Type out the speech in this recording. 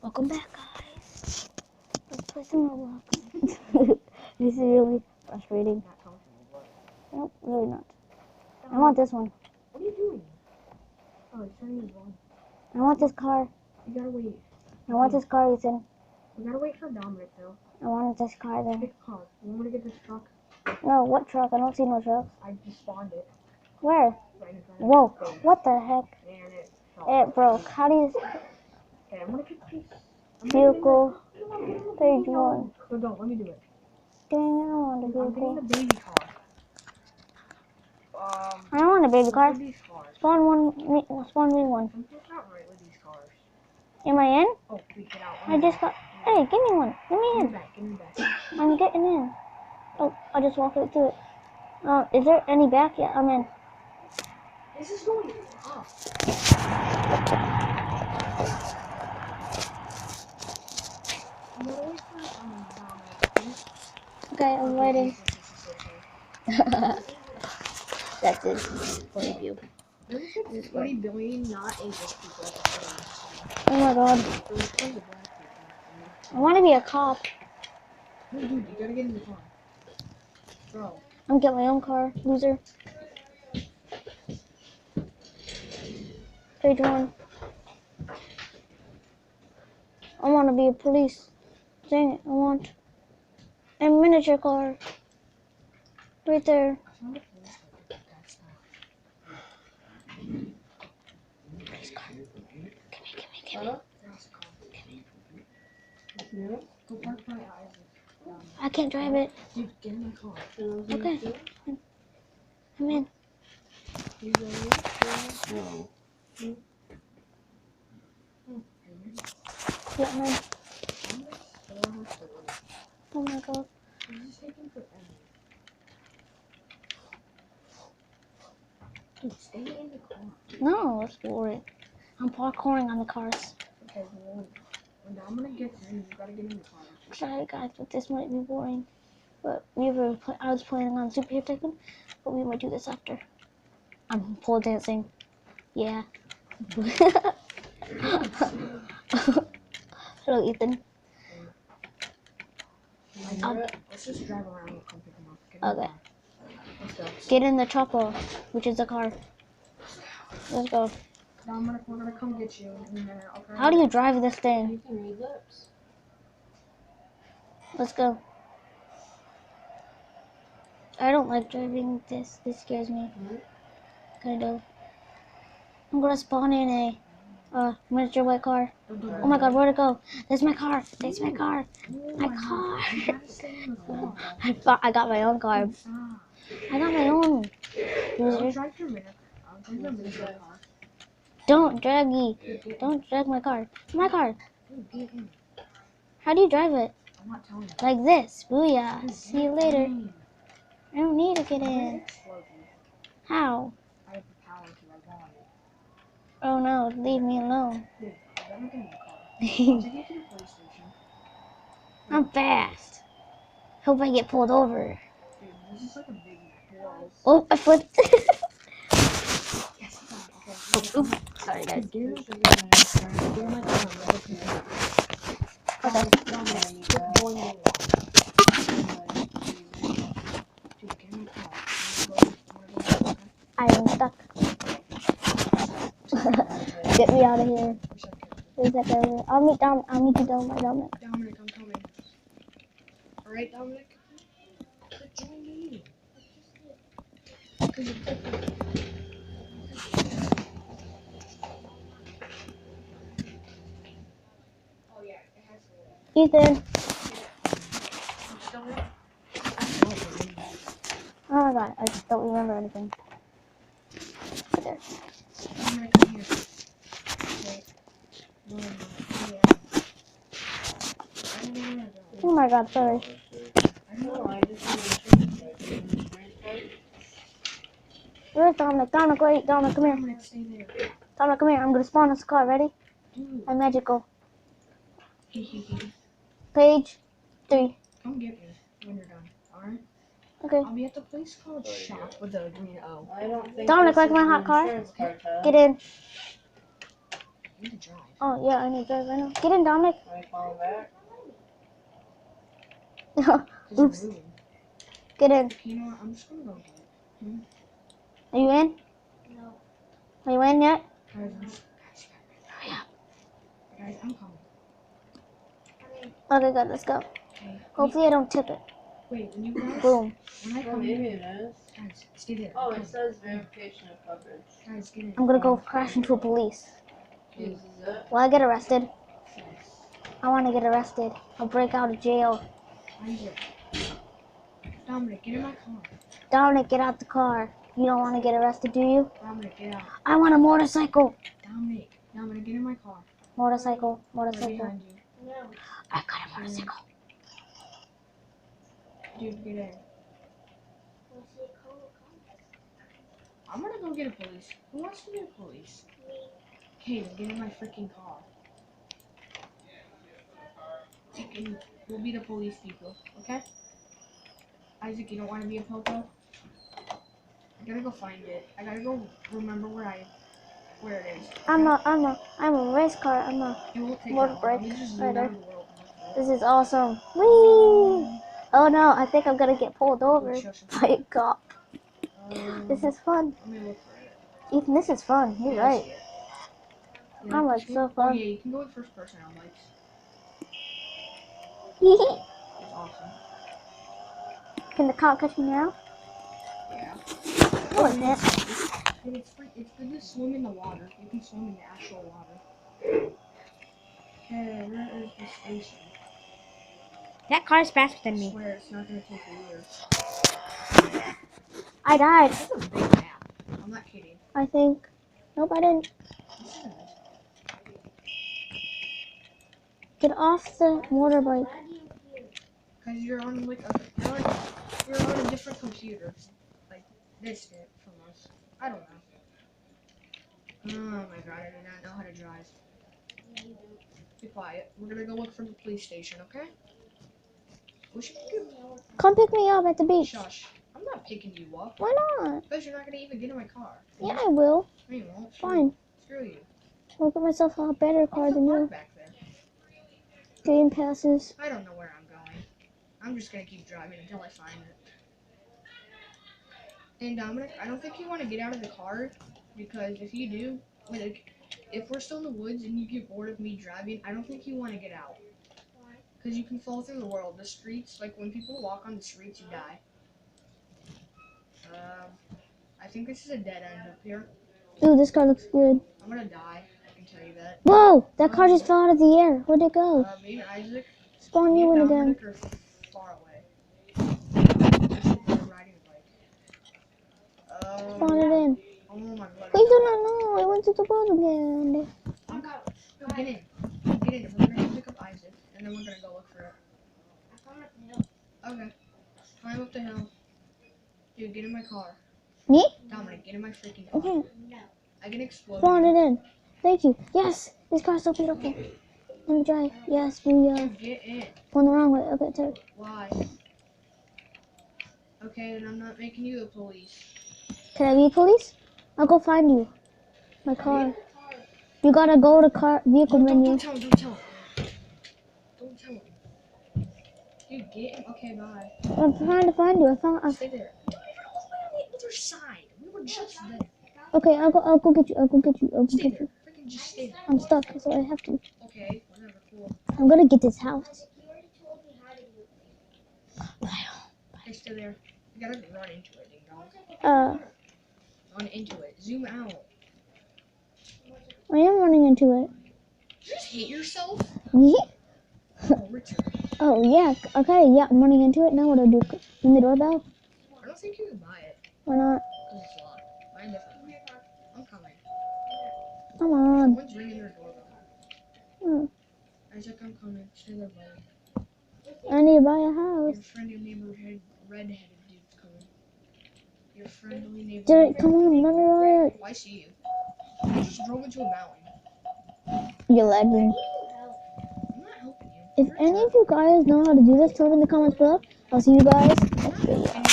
Welcome back, guys. Let's play some Roblox. This is really frustrating. Nope, really not. I want this one. What are you doing? Oh, it's turning his volume. I want this car. You gotta wait. I want this car, Ethan. We gotta wait for Dominic, though. I want this car then. Pick a car. You want me to get this truck? No, what truck? I don't see no trucks. I just spawned it. Where? Right in front of Whoa, me. what the heck? And it It broke. How do you... Okay, I'm gonna get this. Vehicle. Page 1. So don't, let me do it. Dang, I don't want a I'm getting vehicle. the baby car. I don't want a baby car. Look at these cars. Spawn me one. Something's not right with these cars. Am I in? Oh, freak it out. I just got... Hey, give me one. Let me Give me in. back, give me back. I'm getting in. Oh, I just walked right through it. Is there any back? Yeah, I'm in. This is going up. I'm gonna wait for Dominic. Okay, I'm waiting. That's it. Funny view. There's like 40 billion not English people at the same time. Oh my god. So there's tons of black people. I want to be a cop. No, dude, you gotta get in the car. Bro. I'm getting my own car, loser. Page 1. I want to be a police. Dang it, I want a miniature car. Right there. Police car. Give me. Yeah. Go park by Isaac. I can't drive it. Dude, get in the car. Okay. I'm in. You go in? No. Yeah, I'm in. Oh my god. This is taking forever. Dude, stay in the car. No, let's do it. I'm parkouring on the cars. Okay, well, when Dominic gets in, you gotta get in the car. Sorry guys, but this might be boring. But I was planning on Superhero Tycoon, but we might do this after. I'm pole dancing. Yeah. Hello, Ethan. Let's just drive around and come pick him up. Get in the Okay. car. Let's go. Get in the chopper, which is the car. Let's go. Dominic, we're gonna come get you in a minute, okay? How do you drive this thing? You can read lips. Let's go. I don't like driving this. This scares me. Kind of. I'm gonna spawn in a miniature white car. Oh my god, where'd it go? There's my car. There's my car. My car. You gotta stay in the car. I got my own car. I got my own. I'll Loser. drive your minute. I'll drive your minute car. Don't drag me. Don't drag my car. My car. Dude, get in. How do you drive it? I'm not telling you. Like this. Booyah. Dude, See you get later. in. I don't need to get I'm gonna in. explode you. How? I have the power to. I want it. Oh no, leave me alone. Dude, let me get in the car. I'll take you to the police station. I'm fast. Hope I get pulled over. Dude, this is like a big wall. Oh, I flipped. Yes, okay. Oh, oops. Sorry, guys. Get in my car. Okay. Quit going in. Dude, get in my car. I am stuck. Get me out of here. Where's that guy? I'll meet you down by Dominic. Dominic, I'm coming. Alright, Dominic? Quit joining. Because you clicked it. Oh, yeah, it has to. Ethan. Still there? Oh my god, I just don't remember anything. Right there. Dominic, come here. Wait. No, yeah. I don't know where to go. Oh my god, sorry. I don't know. I just want to Where's Dominic? Dominic, wait. Dominic, come here. Dominic, stay there. Dominic, come here. I'm gonna spawn this car. Ready? Dude. I'm magical. Come Page 3. get me when you're done. Alright? Okay. I'll be at the place called Shop with the green O. I don't think Dominic, this like is my an hot car? insurance cartel. Get in. need to drive. Oh, yeah, I need to drive right now. Get in, Dominic. Can I call him back? Oops. Get in. You know what? I'm just gonna go get it. Are you in? No. Are you in yet? Guys, Hurry up. guys, I'm coming. Okay, good. Let's go. Okay. Hopefully I don't tip it. Wait, when you guys. Boom. When I Well, come maybe in. it is. Guys, stay there. Oh, I'm it says verification of coverage. Guys, get in. I'm gonna go crash into a police. Uses it. Will I get arrested? Yes. I want to get arrested. I'll break out of jail. Isaac. Dominic, get in my car. Dominic, get out the car. You don't want to get arrested, do you? Dominic, get out. I want a motorcycle. Dominic, get in my car. Motorcycle. Right Motorcycle. behind you. No. I got a motorcycle. Dude, get in. I'm gonna go get a police. Who wants to get a police? Me. Okay, then get in my freaking car. We'll be the police people, okay? Isaac, you don't want to be a popo? I gotta go find it. I gotta go remember where it is. Okay? I'm a race car. I'm a It won't take motor that long. brake Let me just zoom rider. out of the world. This is awesome. Whee! Oh no, I think I'm gonna get pulled over by a cop. This is fun. Let me look for it. Ethan, this is fun. You're Yeah, I right. see it. I'm like just so Oh fun. yeah, you can go in first person on bikes. Can It's awesome. the cop catch me now? Yeah. Oh, I can't. And it's good to swim in the water. You can swim in the actual water. Hey, where is the station? That car is faster than I me. swear it's not gonna take a year. I died. That's a big map. I'm not kidding. I think. Nope, I didn't. This is Get off the motorbike. because you're on like you're on a different computer, like distant from us. I don't know. Oh my god, I do not know how to drive. Be quiet. We're gonna go look for the police station, okay? We should Come pick me up at the beach. Shush. I'm not picking you up. Why not? Because you're not gonna even get in my car. Yeah, I will. No, you won't. Fine. Screw you. I'll get myself a better car than you. Back there. Game passes. I don't know where I'm going. I'm just gonna keep driving until I find it. And Dominic, I don't think you want to get out of the car because if you do, like, if we're still in the woods and you get bored of me driving, I don't think you want to get out. Why? Because you can fall through the world. The streets, like when people walk on the streets, you die. I think this is a dead end up here. Ooh, this car looks good. I'm gonna die. I can tell you that. Whoa! That car just fell out of the air. Where'd it go? Me and Isaac. Spawn you in again. Dominic are far away. Riding a bike. Spawn it in. Oh my god. We do not know. I went to the world again. Get in. Get in. We're gonna pick up Isaac, and then we're gonna go look for it. Okay. Climb up the hill. Dude, get in my car. Me? Dominic, get in my freaking car. Okay. I can explode. Spawn it in. Thank you. Yes! This car's so beautiful. Let me drive. Yes, we Get in. going the wrong way. Okay, turn. Why? Okay, then I'm not making you the police. Can I be police? I'll go find you. My car. You gotta go to vehicle menu. Don't tell him. Don't tell him. Dude, get him. Okay, bye. I'm trying to find you. Stay there. Dude, you're all the way on the other side. We were just there. Okay, I'll go get you. Stay there. Freaking just stay there. I'm stuck, so I have to. Okay, whatever, cool. I'm gonna get this house. Okay, stay there. You gotta run into it, ding dong. Run into it. Zoom out. I am running into it. Did you just hit yourself? Yeah. Oh, Richard. Oh yeah. Okay, yeah, I'm running into it. Now what do I do? Ring the doorbell? I don't think you can buy it. Why not? Because it's locked. Buy a different one. I'm coming. Come on. Someone's ringing their doorbell. Oh, Isaac, I'm coming. Stay there, buddy. I need to buy a Your house. friendly neighborhood redheaded dude's coming. Your friendly neighborhood. Dude, come on, let me ride it. Oh, I see you. I just drove into a mountain. You're lagging. I'm not helping you. If any of you guys know how to do this, tell me in the comments below. I'll see you guys next video.